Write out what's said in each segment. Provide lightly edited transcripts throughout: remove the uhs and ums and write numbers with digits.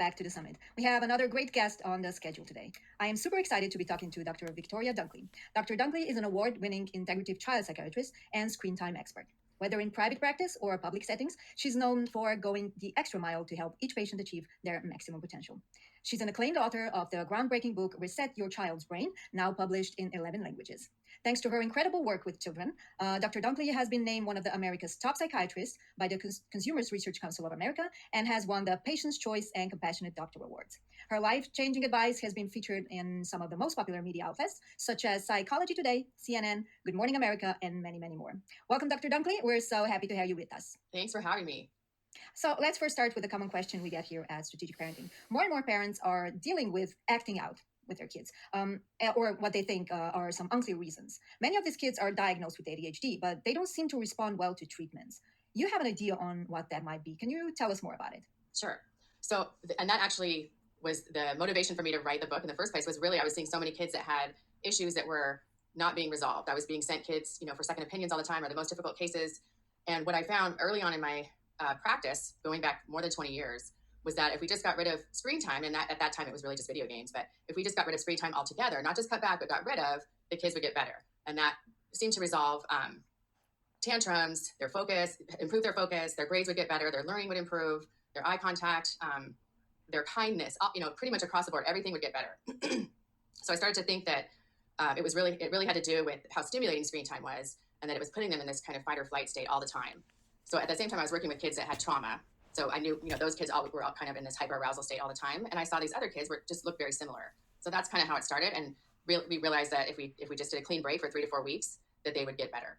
back to the summit. We have another great guest on the schedule today. I am super excited to be talking to Dr. Victoria Dunkley. Dr. Dunkley is an award winning integrative child psychiatrist and screen time expert. Whether in private practice or public settings, she's known for going the extra mile to help each patient achieve their maximum potential. She's an acclaimed author of the groundbreaking book Reset Your Child's Brain, now published in 11 languages. Thanks to her incredible work with children, Dr. Dunkley has been named one of the America's top psychiatrists by the Consumers Research Council of America and has won the Patient's Choice and Compassionate Doctor Awards. Her life-changing advice has been featured in some of the most popular media outlets, such as Psychology Today, CNN, Good Morning America, and many, many more. Welcome, Dr. Dunkley. We're so happy to have you with us. Thanks for having me. So let's first start with a common question we get here at Strategic Parenting. More and more parents are dealing with acting out with their kids, or what they think are some unclear reasons. Many of these kids are diagnosed with ADHD, but they don't seem to respond well to treatments. You have an idea on what that might be. Can you tell us more about it? Sure. So, and that actually was the motivation for me to write the book in the first place, was really I was seeing so many kids that had issues that were not being resolved. I was being sent kids, for second opinions all the time, or the most difficult cases. And what I found early on in my practice, going back more than 20 years, was that if we just got rid of screen time, and at that time it was really just video games, but if we just got rid of screen time altogether, not just cut back, but got rid of, the kids would get better. And that seemed to resolve tantrums, their focus, improve their focus, their grades would get better, their learning would improve, their eye contact, their kindness, pretty much across the board, everything would get better. So I started to think that it really had to do with how stimulating screen time was, and that it was putting them in this kind of fight or flight state all the time. So at the same time, I was working with kids that had trauma. So I knew, those kids were all kind of in this hyperarousal state all the time. And I saw these other kids just looked very similar. So that's kind of how it started. And we realized that if we just did a clean break for 3 to 4 weeks, that they would get better.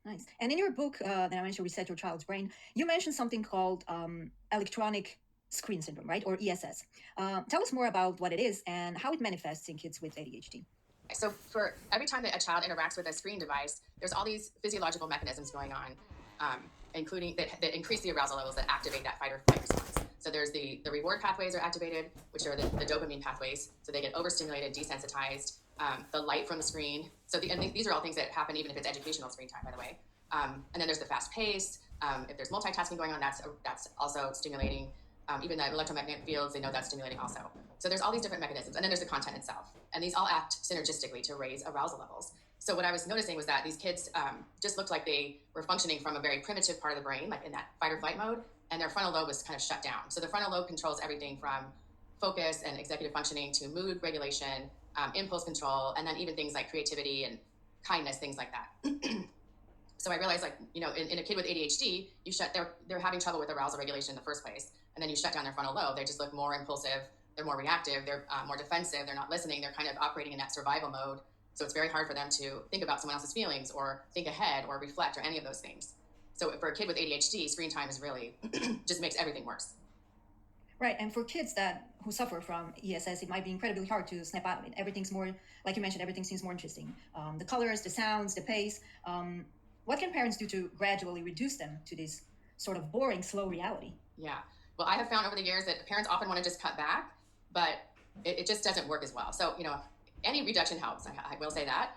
Nice. And in your book that I mentioned, Reset Your Child's Brain, you mentioned something called electronic screen syndrome, right? Or ESS. Tell us more about what it is and how it manifests in kids with ADHD. So for every time that a child interacts with a screen device, there's all these physiological mechanisms going on, including that increase the arousal levels that activate that fight or flight response. So there's the reward pathways are activated, which are the dopamine pathways. So they get overstimulated, desensitized, the light from the screen. So these are all things that happen even if it's educational screen time, by the way. And then there's the fast pace. If there's multitasking going on, that's also stimulating. Even the electromagnetic fields, they know that's stimulating also. So there's all these different mechanisms. And then there's the content itself. And these all act synergistically to raise arousal levels. So what I was noticing was that these kids just looked like they were functioning from a very primitive part of the brain, like in that fight or flight mode, and their frontal lobe was kind of shut down. So the frontal lobe controls everything from focus and executive functioning to mood regulation, impulse control, and then even things like creativity and kindness, things like that. So I realized, in a kid with ADHD, they're having trouble with arousal regulation in the first place, and then you shut down their frontal lobe. They just look more impulsive, they're more reactive, they're more defensive, they're not listening, they're kind of operating in that survival mode. So it's very hard for them to think about someone else's feelings or think ahead or reflect or any of those things. So for a kid with ADHD, screen time is really just makes everything worse. Right, and for kids who suffer from ESS, it might be incredibly hard to snap out of it. Everything's more, like you mentioned, everything seems more interesting. The colors, the sounds, the pace. What can parents do to gradually reduce them to this sort of boring, slow reality? Yeah, well, I have found over the years that parents often want to just cut back, but it just doesn't work as well. So, any reduction helps, I will say that.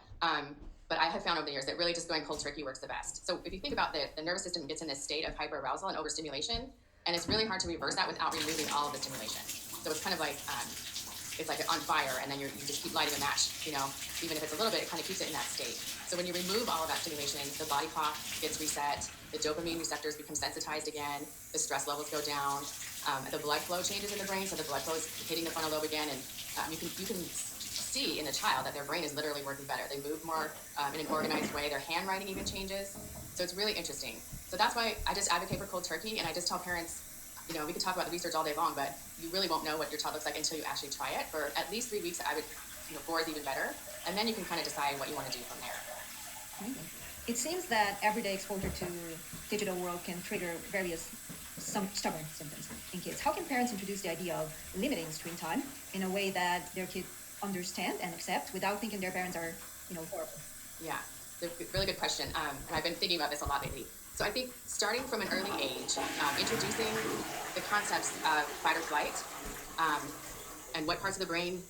But I have found over the years that really just going cold turkey works the best. So if you think about the nervous system gets in this state of hyperarousal and overstimulation, and it's really hard to reverse that without removing all of the stimulation. So it's kind of like, it's like on fire, and then you just keep lighting a match, even if it's a little bit, it kind of keeps it in that state. So when you remove all of that stimulation, the body clock gets reset, the dopamine receptors become sensitized again, the stress levels go down, the blood flow changes in the brain, so the blood flow is hitting the frontal lobe again, and you can see in the child that their brain is literally working better. They move more in an organized way. Their handwriting even changes. So it's really interesting. So that's why I just advocate for cold turkey, and I just tell parents, we could talk about the research all day long, but you really won't know what your child looks like until you actually try it. For at least 3 weeks, I would, 4 is even better, and then you can kind of decide what you want to do from there. It seems that everyday exposure to digital world can trigger some stubborn symptoms in kids. How can parents introduce the idea of limiting screen time in a way that their kid understand and accept without thinking their parents are, horrible? Yeah, it's a really good question. And I've been thinking about this a lot lately. So I think starting from an early age, introducing the concepts of fight or flight, and what parts of the brain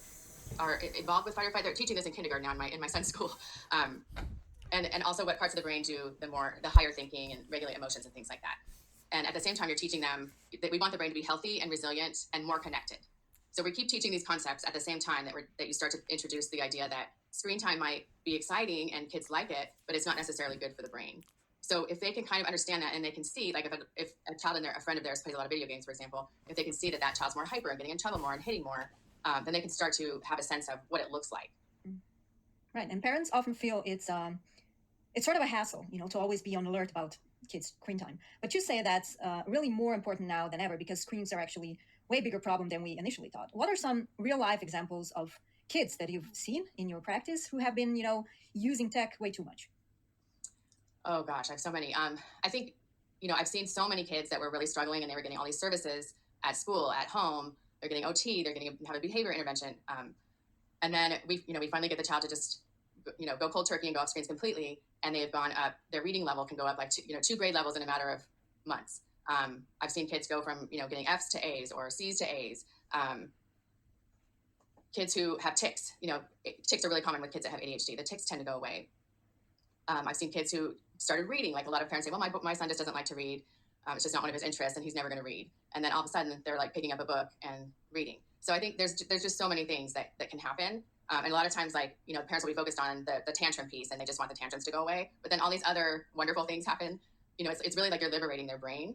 are involved with fight or flight. They're teaching this in kindergarten now in my son's school. And also what parts of the brain do the higher thinking and regulate emotions and things like that. And at the same time, you're teaching them that we want the brain to be healthy and resilient and more connected. So we keep teaching these concepts at the same time that you start to introduce the idea that screen time might be exciting and kids like it, but it's not necessarily good for the brain. So if they can kind of understand that, and they can see, like if a child a friend of theirs plays a lot of video games, for example, if they can see that that child's more hyper and getting in trouble more and hitting more, then they can start to have a sense of what it looks like. Right, and parents often feel it's sort of a hassle, to always be on alert about kids' screen time. But you say that's really more important now than ever because screens are actually way bigger problem than we initially thought. What are some real life examples of kids that you've seen in your practice who have been, using tech way too much? Oh gosh, I have so many. I think, I've seen so many kids that were really struggling and they were getting all these services at school, at home. They're getting OT, they're getting have a behavior intervention. And then we finally get the child to just, go cold turkey and go off screens completely. And they've gone up, their reading level can go up like two grade levels in a matter of months. I've seen kids go from, getting F's to A's or C's to A's. Kids who have tics, tics are really common with kids that have ADHD. The tics tend to go away. I've seen kids who started reading, like a lot of parents say, well, my son just doesn't like to read. It's just not one of his interests and he's never going to read. And then all of a sudden they're like picking up a book and reading. So I think there's just so many things that can happen. And a lot of times, like, parents will be focused on the tantrum piece and they just want the tantrums to go away. But then all these other wonderful things happen. It's really like you're liberating their brain.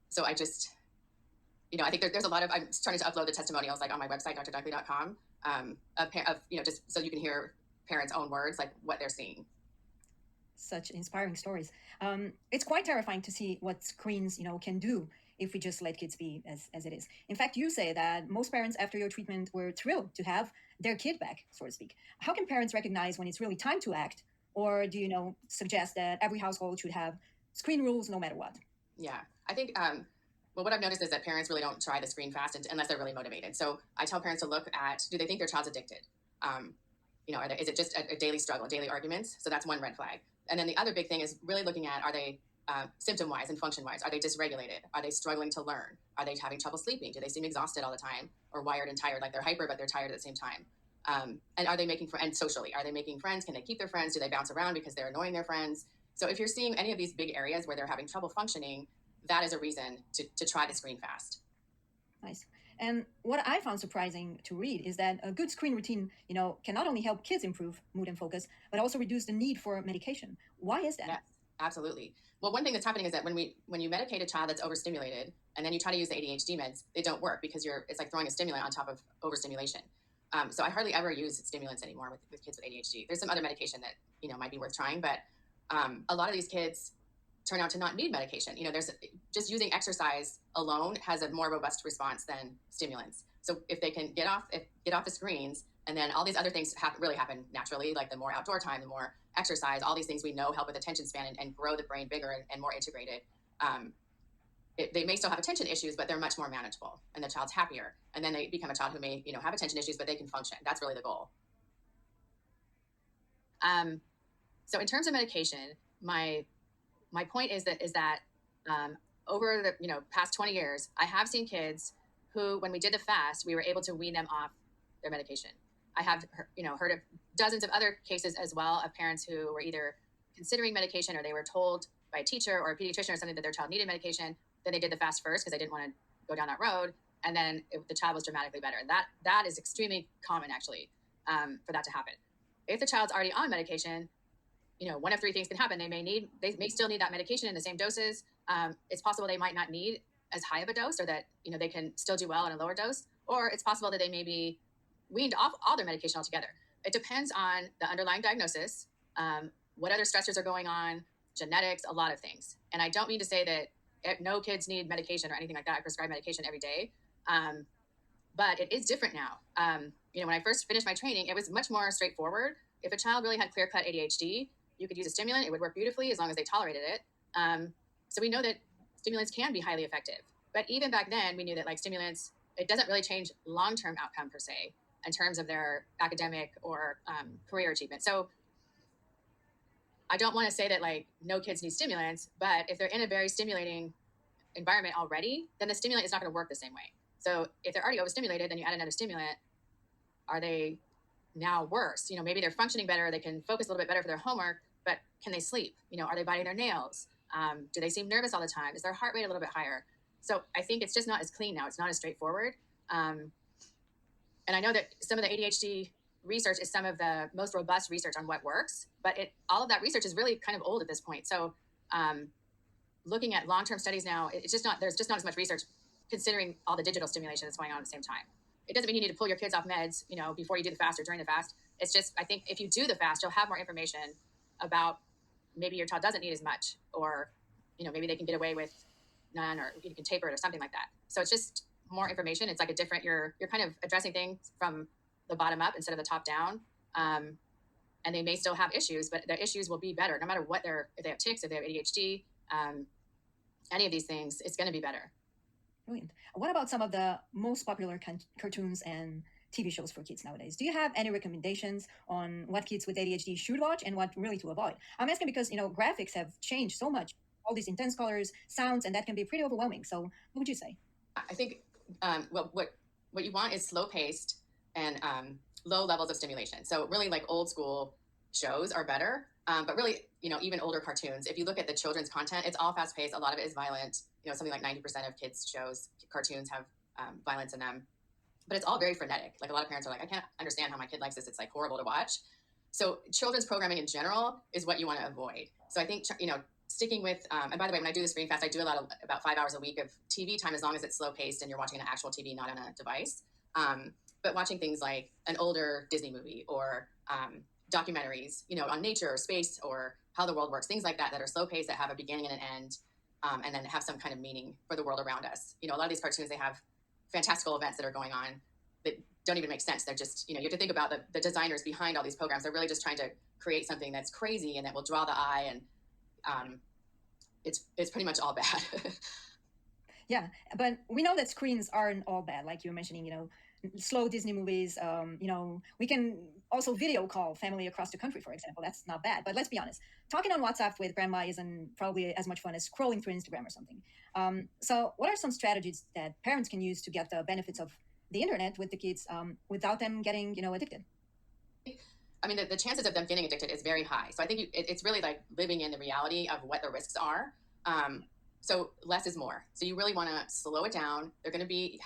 So I just, I think there's a lot of, I'm starting to upload the testimonials like on my website, drdunkley.com, just so you can hear parents' own words, like what they're seeing. Such inspiring stories. It's quite terrifying to see what screens, can do if we just let kids be as it is. In fact, you say that most parents after your treatment were thrilled to have their kid back, so to speak. How can parents recognize when it's really time to act? Or do you suggest that every household should have screen rules no matter what? Yeah, I think, well, what I've noticed is that parents really don't try the screen fast unless they're really motivated. So I tell parents to look at, do they think their child's addicted? Is it just a daily struggle, daily arguments? So that's one red flag. And then the other big thing is really looking at, are they symptom-wise and function-wise? Are they dysregulated? Are they struggling to learn? Are they having trouble sleeping? Do they seem exhausted all the time or wired and tired? Like they're hyper, but they're tired at the same time. And are they making friends? And socially, are they making friends? Can they keep their friends? Do they bounce around because they're annoying their friends? So if you're seeing any of these big areas where they're having trouble functioning, that is a reason to try the screen fast. Nice. And what I found surprising to read is that a good screen routine, can not only help kids improve mood and focus, but also reduce the need for medication. Why is that? Yes, absolutely. Well, one thing that's happening is that when you medicate a child that's overstimulated and then you try to use the ADHD meds, they don't work because it's like throwing a stimulant on top of overstimulation. So I hardly ever use stimulants anymore with kids with ADHD. There's some other medication that, might be worth trying, but a lot of these kids turn out to not need medication. There's just using exercise alone has a more robust response than stimulants. So if they can get off the screens, and then all these other things really happen naturally, like the more outdoor time, the more exercise, all these things we know help with attention span and grow the brain bigger and more integrated. They may still have attention issues, but they're much more manageable and the child's happier. And then they become a child who may, have attention issues, but they can function. That's really the goal. So in terms of medication, my point is that over the past 20 years, I have seen kids who, when we did the fast, we were able to wean them off their medication. I have heard of dozens of other cases as well of parents who were either considering medication or they were told by a teacher or a pediatrician or something that their child needed medication. Then they did the fast first because they didn't want to go down that road, and then the child was dramatically better. And that is extremely common actually for that to happen. If the child's already on medication, one of three things can happen. They may still need that medication in the same doses. It's possible they might not need as high of a dose, or that, they can still do well on a lower dose, or it's possible that they may be weaned off all their medication altogether. It depends on the underlying diagnosis, what other stressors are going on, genetics, a lot of things. And I don't mean to say that no kids need medication or anything like that. I prescribe medication every day. But it is different now. When I first finished my training, it was much more straightforward. If a child really had clear-cut ADHD, you could use a stimulant. It would work beautifully as long as they tolerated it. So we know that stimulants can be highly effective. But even back then, we knew that like stimulants, it doesn't really change long-term outcome per se in terms of their academic or career achievement. So I don't want to say that like no kids need stimulants, but if they're in a very stimulating environment already, then the stimulant is not going to work the same way. So if they're already overstimulated, then you add another stimulant, are they now worse? Maybe they're functioning better, they can focus a little bit better for their homework, but can they sleep? Are they biting their nails? Do they seem nervous all the time? Is their heart rate a little bit higher? So I think it's just not as clean now. It's not as straightforward. And I know that some of the ADHD research is some of the most robust research on what works, but all of that research is really kind of old at this point. So looking at long-term studies now, there's just not as much research considering all the digital stimulation that's going on at the same time. It doesn't mean you need to pull your kids off meds, before you do the fast or during the fast. It's just, I think if you do the fast, you'll have more information about maybe your child doesn't need as much, or, maybe they can get away with none, or you can taper it or something like that. So it's just more information. It's like you're kind of addressing things from the bottom up instead of the top down. And they may still have issues, but their issues will be better no matter what if they have tics, if they have ADHD, any of these things, it's going to be better. Brilliant. What about some of the most popular cartoons and TV shows for kids nowadays? Do you have any recommendations on what kids with ADHD should watch and what really to avoid? I'm asking because, graphics have changed so much, all these intense colors, sounds, and that can be pretty overwhelming. So what would you say? I think what you want is slow paced and low levels of stimulation. So really like old school shows are better. But really, even older cartoons, if you look at the children's content, it's all fast paced. A lot of it is violent. Something like 90% of kids shows, cartoons have violence in them, but it's all very frenetic. Like a lot of parents are like, I can't understand how my kid likes this. It's like horrible to watch. So children's programming in general is what you want to avoid. So I think, sticking with, and by the way, when I do the screen fast, I do about 5 hours a week of TV time, as long as it's slow paced and you're watching an actual TV, not on a device. But watching things like an older Disney movie or documentaries, on nature or space or how the world works, things like that are slow paced, that have a beginning and an end, and then have some kind of meaning for the world around us. A lot of these cartoons, they have fantastical events that are going on that don't even make sense. They're just, you have to think about the designers behind all these programs. They're really just trying to create something that's crazy and that will draw the eye, and it's pretty much all bad. Yeah, but we know that screens aren't all bad, like you were mentioning, slow Disney movies. We can also video call family across the country, for example. That's not bad. But let's be honest, talking on WhatsApp with grandma isn't probably as much fun as scrolling through Instagram or something. So what are some strategies that parents can use to get the benefits of the internet with the kids without them getting, addicted? I mean, the chances of them getting addicted is very high. So I think it's really like living in the reality of what the risks are. So less is more. So you really want to slow it down. They're going to be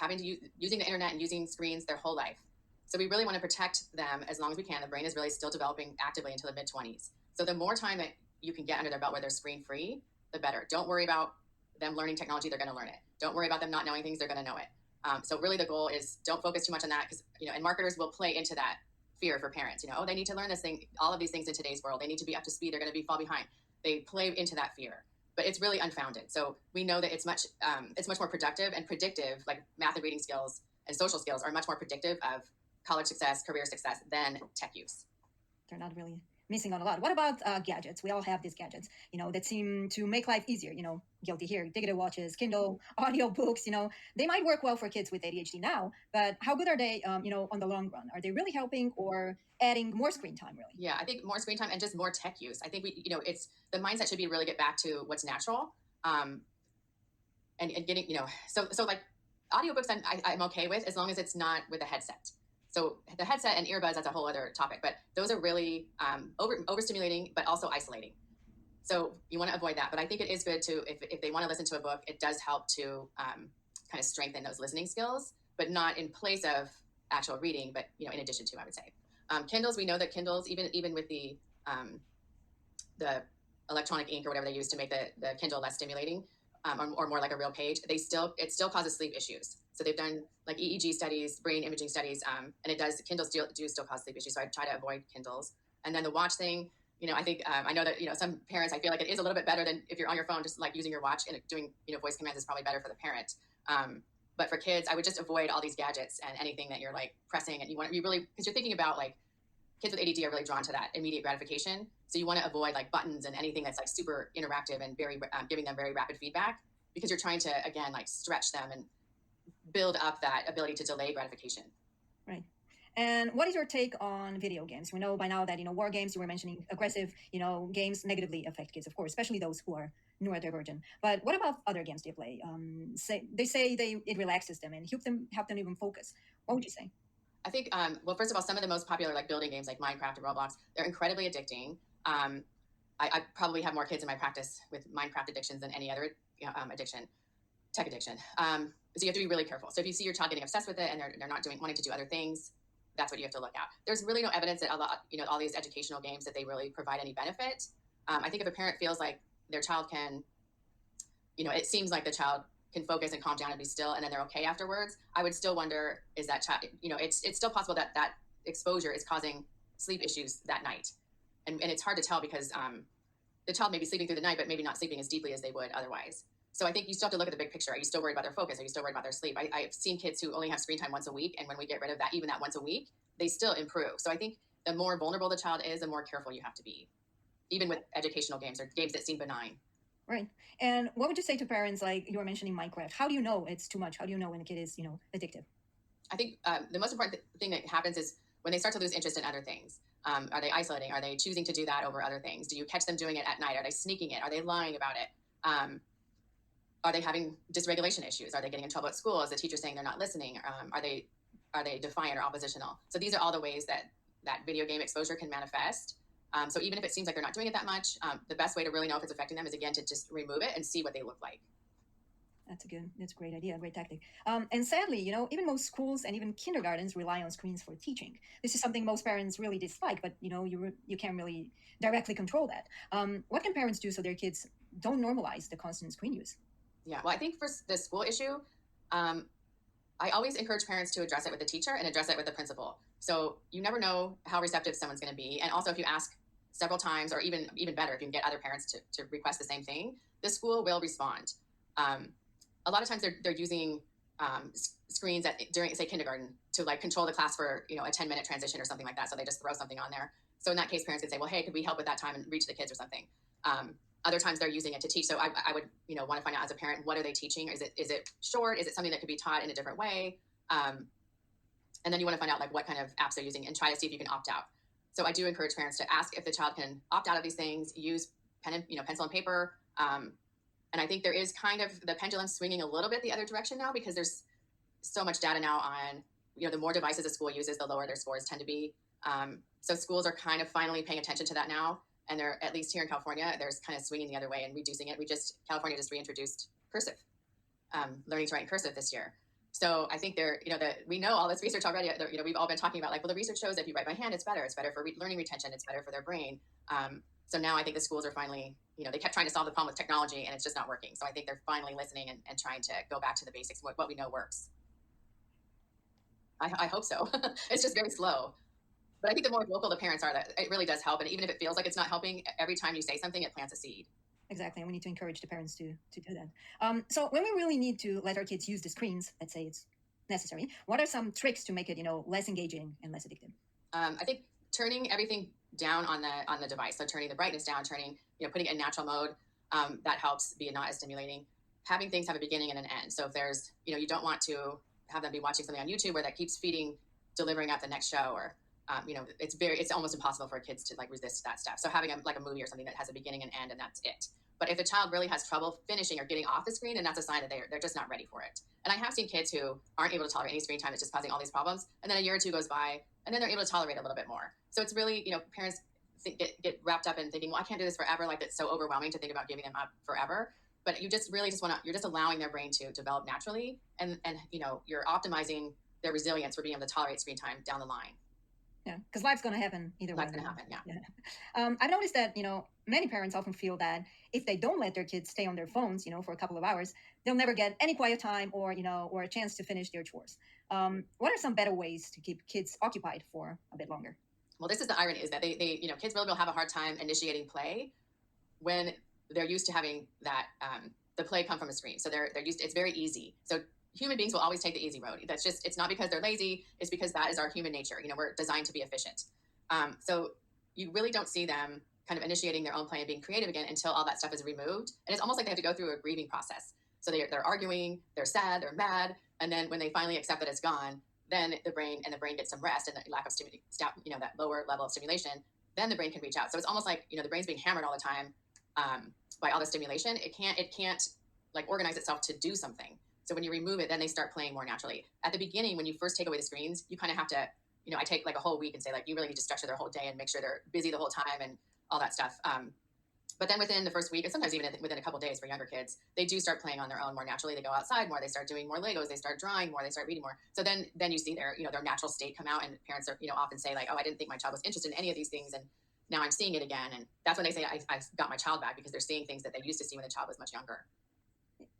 using the internet and using screens their whole life. So we really want to protect them as long as we can. The brain is really still developing actively until the mid-20s. So the more time that you can get under their belt where they're screen-free, the better. Don't worry about them learning technology. They're going to learn it. Don't worry about them not knowing things. They're going to know it. So really the goal is don't focus too much on that, because, and marketers will play into that fear for parents. They need to learn this thing, all of these things in today's world. They need to be up to speed. They're going to fall behind. They play into that fear. But it's really unfounded. So we know that it's much more productive and predictive, like math and reading skills and social skills are much more predictive of college success, career success than tech use. They're not really missing on a lot. What about gadgets? We all have these gadgets, that seem to make life easier. Guilty here. Digital watches, Kindle, audiobooks. They might work well for kids with ADHD now, but how good are they, on the long run? Are they really helping or adding more screen time, really? Yeah, I think more screen time and just more tech use. I think it's the mindset should be really get back to what's natural, and getting, so like audiobooks I'm okay with, as long as it's not with a headset. So the headset and earbuds, that's a whole other topic, but those are really overstimulating, but also isolating. So you want to avoid that. But I think it is good to, if they want to listen to a book, it does help to kind of strengthen those listening skills, but not in place of actual reading, but in addition to, I would say. Kindles, we know that Kindles, even with the electronic ink or whatever they use to make the Kindle less stimulating, or more like a real page, it still causes sleep issues. So they've done like EEG studies, brain imaging studies, and Kindles do still cause sleep issues. So I try to avoid Kindles. And then the watch thing, I think, I know that, some parents, I feel like it is a little bit better than if you're on your phone, just like using your watch and doing, voice commands is probably better for the parent. But for kids, I would just avoid all these gadgets and anything that you're like pressing, and you really, because you're thinking about like kids with ADD are really drawn to that immediate gratification. So you want to avoid like buttons and anything that's like super interactive and very giving them very rapid feedback, because you're trying to, again, like stretch them and build up that ability to delay gratification. Right. And what is your take on video games? We know by now that, war games, you were mentioning aggressive, games negatively affect kids, of course, especially those who are neurodivergent. But what about other games they play? They say it relaxes them and help them even focus. What would you say? I think, well, first of all, some of the most popular like building games like Minecraft and Roblox, they're incredibly addicting. I probably have more kids in my practice with Minecraft addictions than any other addiction, tech addiction. So you have to be really careful. So if you see your child getting obsessed with it and they're not wanting to do other things, that's what you have to look at. There's really no evidence that all these educational games that they really provide any benefit. I think if a parent feels like their child can, it seems like the child can focus and calm down and be still, and then they're okay afterwards, I would still wonder, is that child, it's still possible that that exposure is causing sleep issues that night. And it's hard to tell because the child may be sleeping through the night, but maybe not sleeping as deeply as they would otherwise. So I think you still have to look at the big picture. Are you still worried about their focus? Are you still worried about their sleep? I've seen kids who only have screen time once a week, and when we get rid of that, even that once a week, they still improve. So I think the more vulnerable the child is, the more careful you have to be, even with educational games or games that seem benign. Right. And what would you say to parents, like you were mentioning Minecraft? How do you know it's too much? How do you know when a kid is, addictive? I think the most important thing that happens is when they start to lose interest in other things. Are they isolating? Are they choosing to do that over other things? Do you catch them doing it at night? Are they sneaking it? Are they lying about it? Are they having dysregulation issues? Are they getting in trouble at school? Is the teacher saying they're not listening? Are they defiant or oppositional? So these are all the ways that video game exposure can manifest. So even if it seems like they're not doing it that much, the best way to really know if it's affecting them is, again, to just remove it and see what they look like. That's a great idea, a great tactic. And sadly, even most schools and even kindergartens rely on screens for teaching. This is something most parents really dislike, but you can't really directly control that. What can parents do so their kids don't normalize the constant screen use? Yeah, well, I think for the school issue, I always encourage parents to address it with the teacher and address it with the principal. So you never know how receptive someone's going to be. And also, if you ask several times, or even better, if you can get other parents to request the same thing, the school will respond. A lot of times they're using screens during, say, kindergarten to like control the class for a 10-minute transition or something like that. So they just throw something on there. So in that case, parents could say, well, hey, could we help with that time and reach the kids or something? Other times they're using it to teach. So I would want to find out as a parent, what are they teaching? Is it short? Is it something that could be taught in a different way? And then you want to find out like what kind of apps they're using and try to see if you can opt out. So I do encourage parents to ask if the child can opt out of these things, use pencil and paper. And I think there is kind of the pendulum swinging a little bit the other direction now, because there's so much data now on, the more devices a school uses, the lower their scores tend to be. So schools are kind of finally paying attention to that now. And they're, at least here in California, there's kind of swinging the other way and reducing it. California just reintroduced cursive, learning to write in cursive this year. So I think we know all this research already. We've all been talking about like, well, the research shows that if you write by hand, it's better. It's better for learning retention. It's better for their brain. So now I think the schools are finally, they kept trying to solve the problem with technology and it's just not working. So I think they're finally listening and trying to go back to the basics, what we know works. I hope so. It's just very slow. But I think the more vocal the parents are, that it really does help. And even if it feels like it's not helping, every time you say something, it plants a seed. Exactly. And we need to encourage the parents to do that. So when we really need to let our kids use the screens, let's say it's necessary, what are some tricks to make it, less engaging and less addictive? I think turning everything down on the device. So turning the brightness down, putting it in natural mode, that helps be not as stimulating. Having things have a beginning and an end. So if there's, you don't want to have them be watching something on YouTube where that keeps delivering up the next show, or it's almost impossible for kids to like resist that stuff. So having a movie or something that has a beginning and end, and that's it. But if the child really has trouble finishing or getting off the screen, then that's a sign that they're just not ready for it. And I have seen kids who aren't able to tolerate any screen time, that's just causing all these problems. And then a year or two goes by, and then they're able to tolerate a little bit more. So it's really, parents get wrapped up in thinking, well, I can't do this forever. Like, it's so overwhelming to think about giving them up forever. But you just really you're just allowing their brain to develop naturally. And you're optimizing their resilience for being able to tolerate screen time down the line. Yeah, because life's going to happen either way. Life's going to happen, yeah. I've noticed that, many parents often feel that if they don't let their kids stay on their phones, for a couple of hours, they'll never get any quiet time or a chance to finish their chores. What are some better ways to keep kids occupied for a bit longer? Well, this is the irony, is that they kids really will have a hard time initiating play when they're used to having that, the play come from a screen. So they're used to, it's very easy. So human beings will always take the easy road. It's not because they're lazy, it's because that is our human nature. We're designed to be efficient. So you really don't see them kind of initiating their own play and being creative again until all that stuff is removed. And it's almost like they have to go through a grieving process. So they're arguing, they're sad, they're mad. And then when they finally accept that it's gone, then the brain gets some rest, and the lack of that lower level of stimulation, then the brain can reach out. So it's almost like, the brain's being hammered all the time by all the stimulation. It can't like organize itself to do something. So when you remove it, then they start playing more naturally. At the beginning, when you first take away the screens, you kind of have to, I take like a whole week and say, like, you really need to structure their whole day and make sure they're busy the whole time and all that stuff. But then within the first week, and sometimes even within a couple of days for younger kids, they do start playing on their own more naturally. They go outside more. They start doing more Legos. They start drawing more. They start reading more. So then you see their natural state come out, and parents are often say like, oh, I didn't think my child was interested in any of these things, and now I'm seeing it again. And that's when they say I got my child back, because they're seeing things that they used to see when the child was much younger.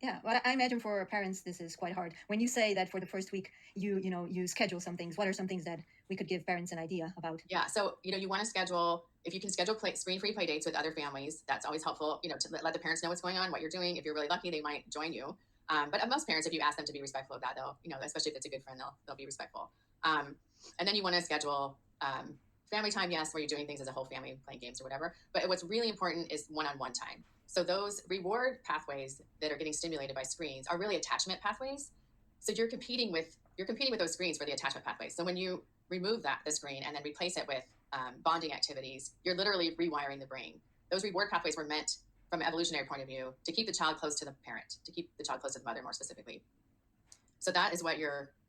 Yeah, well, I imagine for parents this is quite hard. When you say that for the first week you schedule some things, what are some things that we could give parents an idea about? Yeah, so you want to schedule, if you can schedule screen-free play dates with other families. That's always helpful. To let the parents know what's going on, what you're doing. If you're really lucky, they might join you. But most parents, if you ask them to be respectful of that, they'll especially if it's a good friend, they'll be respectful. And then you want to schedule family time, yes, where you're doing things as a whole family, playing games or whatever. But what's really important is one-on-one time. So those reward pathways that are getting stimulated by screens are really attachment pathways. So you're competing with those screens for the attachment pathways. So when you remove the screen and then replace it with bonding activities, you're literally rewiring the brain. Those reward pathways were meant, from an evolutionary point of view, to keep the child close to the parent, to keep the child close to the mother more specifically. So that is what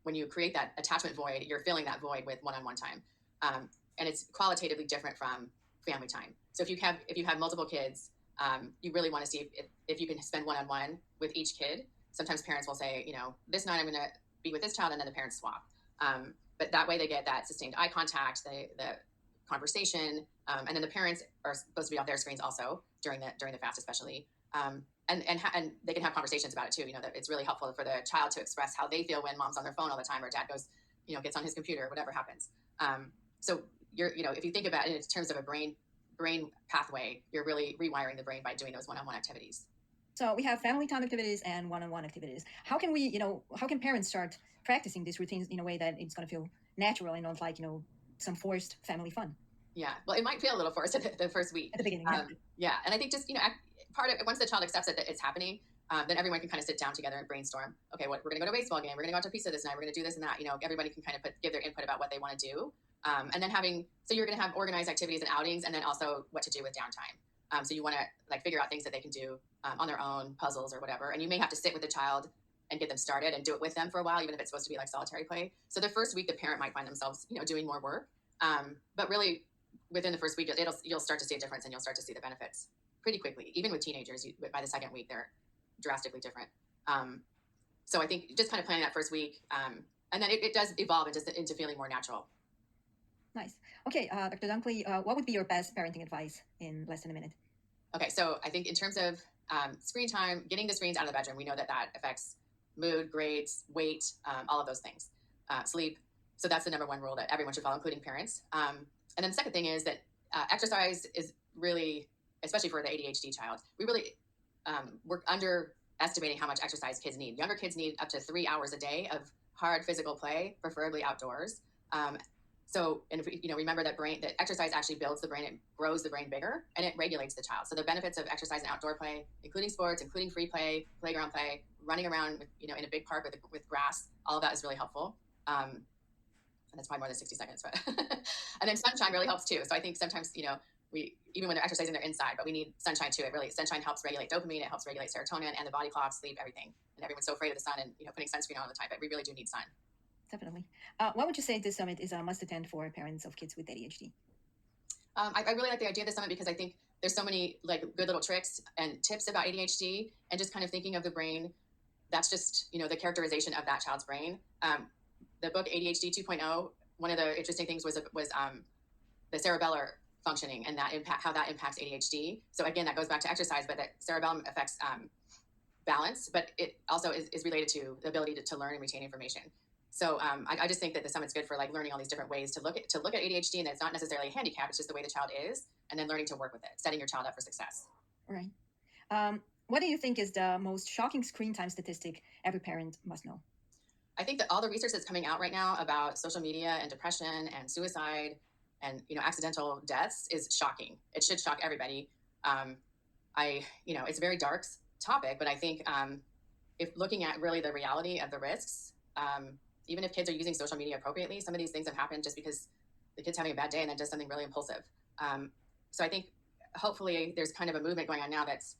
when you create that attachment void, you're filling that void with one-on-one time. And it's qualitatively different from family time. So if you have multiple kids, you really want to see if you can spend one-on-one with each kid. Sometimes parents will say, this night I'm going to be with this child, and then the parents swap. But that way they get that sustained eye contact, the conversation, and then the parents are supposed to be off their screens also during the fast, especially. And they can have conversations about it too. That it's really helpful for the child to express how they feel when mom's on their phone all the time, or dad goes, gets on his computer, whatever happens. So if you think about it in terms of a brain pathway, you're really rewiring the brain by doing those one-on-one activities. So we have family time activities and one-on-one activities. How can parents start practicing these routines in a way that it's going to feel natural and not like, some forced family fun? Yeah, well, it might feel a little forced at the first week. At the beginning, yeah. And I think just, part of it, once the child accepts that it's happening, then everyone can kind of sit down together and brainstorm. Okay, we're going to go to a baseball game. We're going to go out to pizza this night. We're going to do this and that. Everybody can kind of give their input about what they want to do. And then so you're going to have organized activities and outings, and then also what to do with downtime. So you want to figure out things that they can do on their own, puzzles or whatever. And you may have to sit with the child and get them started and do it with them for a while, even if it's supposed to be like solitary play. So the first week, the parent might find themselves, doing more work. But really, within the first week, you'll start to see a difference, and you'll start to see the benefits pretty quickly. Even with teenagers, by the second week, they're drastically different. So I think just kind of planning that first week, and then it does evolve into feeling more natural. Nice. Okay, Dr. Dunkley, what would be your best parenting advice in less than a minute? Okay, so I think in terms of screen time, getting the screens out of the bedroom, we know that affects mood, grades, weight, all of those things, sleep. So that's the number one rule that everyone should follow, including parents. And then the second thing is that exercise is really, especially for the ADHD child, we're underestimating how much exercise kids need. Younger kids need up to 3 hours a day of hard physical play, preferably outdoors. And if remember that exercise actually builds the brain, it grows the brain bigger, and it regulates the child. So the benefits of exercise and outdoor play, including sports, including free play, playground play, running around in a big park with grass, all of that is really helpful. And that's probably more than 60 seconds, but and then sunshine really helps too. So I think sometimes, we, even when they're exercising, they're inside, but we need sunshine too. Sunshine helps regulate dopamine, it helps regulate serotonin and the body clock, sleep, everything. And everyone's so afraid of the sun and, putting sunscreen on all the time, but we really do need sun. Definitely. What would you say this summit is a must attend for parents of kids with ADHD? I really like the idea of the summit because I think there's so many good little tricks and tips about ADHD, and just kind of thinking of the brain. That's just, the characterization of that child's brain. The book ADHD 2.0, one of the interesting things was the cerebellar functioning and how that impacts ADHD. So again, that goes back to exercise, but that cerebellum affects balance, but it also is related to the ability to learn and retain information. So I just think that the summit's good for learning all these different ways to look at ADHD, and that it's not necessarily a handicap; it's just the way the child is, and then learning to work with it, setting your child up for success. Right. What do you think is the most shocking screen time statistic every parent must know? I think that all the research that's coming out right now about social media and depression and suicide and accidental deaths is shocking. It should shock everybody. It's a very dark topic, but I think if looking at really the reality of the risks. Even if kids are using social media appropriately, some of these things have happened just because the kid's having a bad day and then does something really impulsive. So I think hopefully there's kind of a movement going on now that's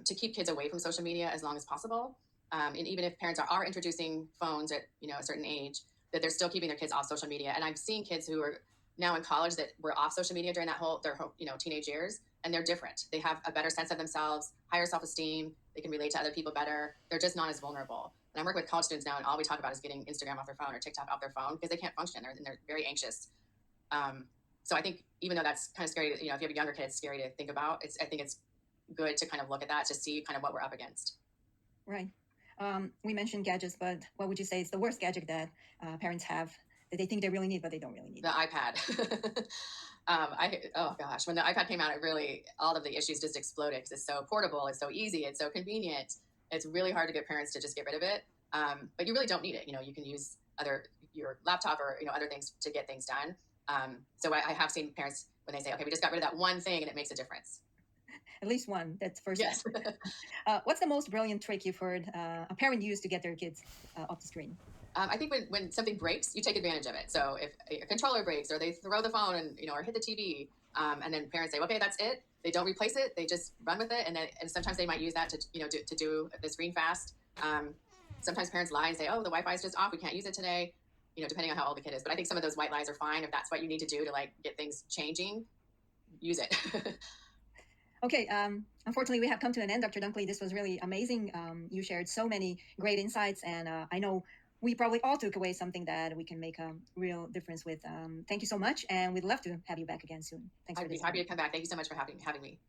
to keep kids away from social media as long as possible. And even if parents are introducing phones at a certain age, that they're still keeping their kids off social media. And I've seen kids who are now in college that were off social media during their whole teenage years, and they're different. They have a better sense of themselves, higher self-esteem. They can relate to other people better. They're just not as vulnerable. And I'm working with college students now, and all we talk about is getting Instagram off their phone or TikTok off their phone because they can't function. They're very anxious. So I think even though that's kind of scary, if you have a younger kid, it's scary to think about. I think it's good to kind of look at that to see kind of what we're up against. Right. We mentioned gadgets, but what would you say is the worst gadget that parents have that they think they really need, but they don't really need? The iPad. Oh gosh, when the iPad came out, all of the issues just exploded because it's so portable, it's so easy, it's so convenient. It's really hard to get parents to just get rid of it. But you really don't need it. You can use your laptop or other things to get things done. So I have seen parents when they say, okay, we just got rid of that one thing and it makes a difference. At least one. That's first. Yes. What's the most brilliant trick you've heard a parent use to get their kids off the screen? I think when something breaks, you take advantage of it. So if a controller breaks or they throw the phone and or hit the TV, and then parents say, okay, that's it. They don't replace it. They just run with it. And sometimes they might use that to do the screen fast. Sometimes parents lie and say, oh, the Wi-Fi is just off. We can't use it today. Depending on how old the kid is. But I think some of those white lies are fine. If that's what you need to do to get things changing, use it. Okay. Unfortunately, we have come to an end, Dr. Dunkley. This was really amazing. You shared so many great insights, and I know we probably all took away something that we can make a real difference with. Thank you so much, and we'd love to have you back again soon. Thanks. I'd be happy to come back. Thank you so much for having me.